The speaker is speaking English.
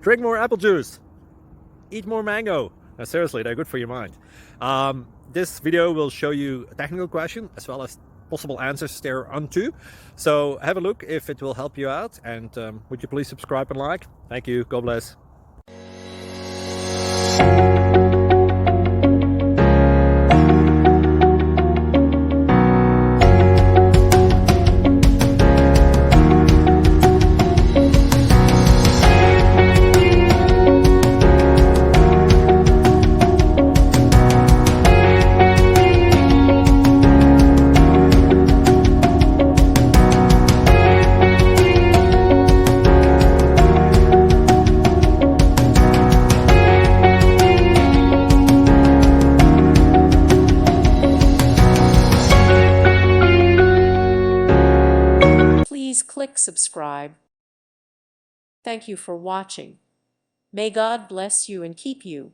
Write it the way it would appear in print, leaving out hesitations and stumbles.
Drink more apple juice. Eat more mango. No, seriously, they're good for your mind. This video will show you a technical question as well as possible answers thereunto. So have a look if it will help you out, and would you please subscribe and like? Thank you. God bless. Please click subscribe. Thank you for watching. May God bless you and keep you.